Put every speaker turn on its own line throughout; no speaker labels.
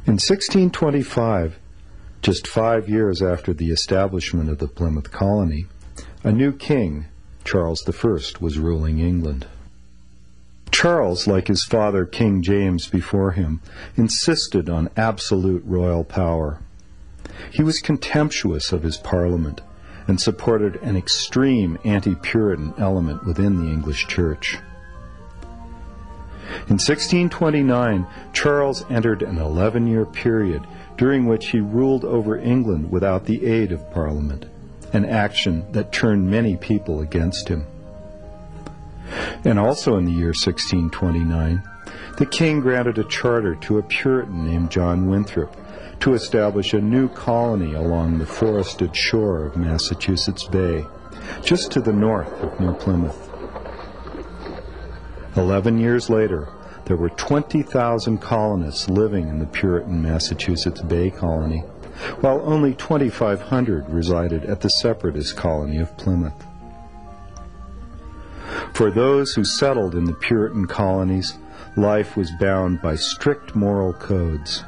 In 1625, just 5 years after the establishment of the Plymouth colony, a new king, Charles I, was ruling England. Charles, like his father King James before him, insisted on absolute royal power. He was contemptuous of his parliament and supported an extreme anti-Puritan element within the English church. In 1629, Charles entered an 11-year period during which he ruled over England without the aid of Parliament, an action that turned many people against him. And also in the year 1629, the king granted a charter to a Puritan named John Winthrop to establish a new colony along the forested shore of Massachusetts Bay, just to the north of New Plymouth. 11 years later, there were 20,000 colonists living in the Puritan Massachusetts Bay colony, while only 2,500 resided at the separatist colony of Plymouth. For those who settled in the Puritan colonies, life was bound by strict moral codes.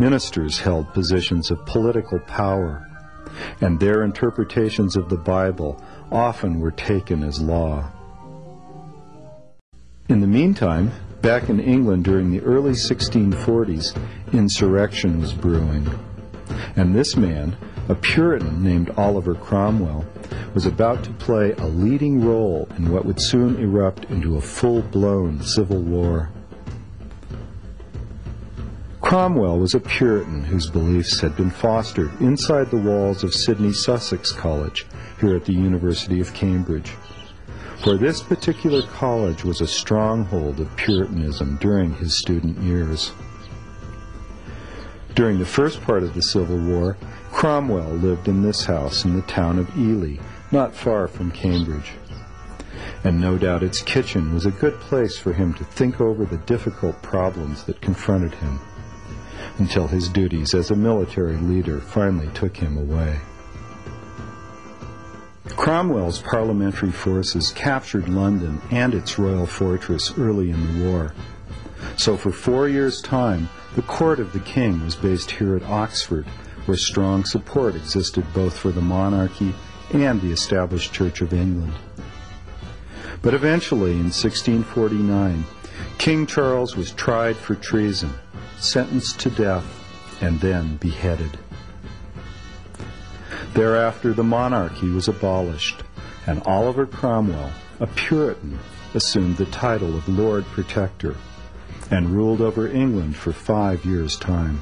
Ministers held positions of political power, and their interpretations of the Bible often were taken as law. In the meantime, back in England during the early 1640s, insurrection was brewing. And this man, a Puritan named Oliver Cromwell, was about to play a leading role in what would soon erupt into a full-blown civil war. Cromwell was a Puritan whose beliefs had been fostered inside the walls of Sidney Sussex College here at the University of Cambridge. For this particular college was a stronghold of Puritanism during his student years. During the first part of the Civil War, Cromwell lived in this house in the town of Ely, not far from Cambridge. And no doubt its kitchen was a good place for him to think over the difficult problems that confronted him, until his duties as a military leader finally took him away. Cromwell's parliamentary forces captured London and its royal fortress early in the war. So for 4 years' time, the court of the king was based here at Oxford, where strong support existed both for the monarchy and the established Church of England. But eventually, in 1649, King Charles was tried for treason, sentenced to death, and then beheaded. Thereafter, the monarchy was abolished, and Oliver Cromwell, a Puritan, assumed the title of Lord Protector and ruled over England for 5 years' time.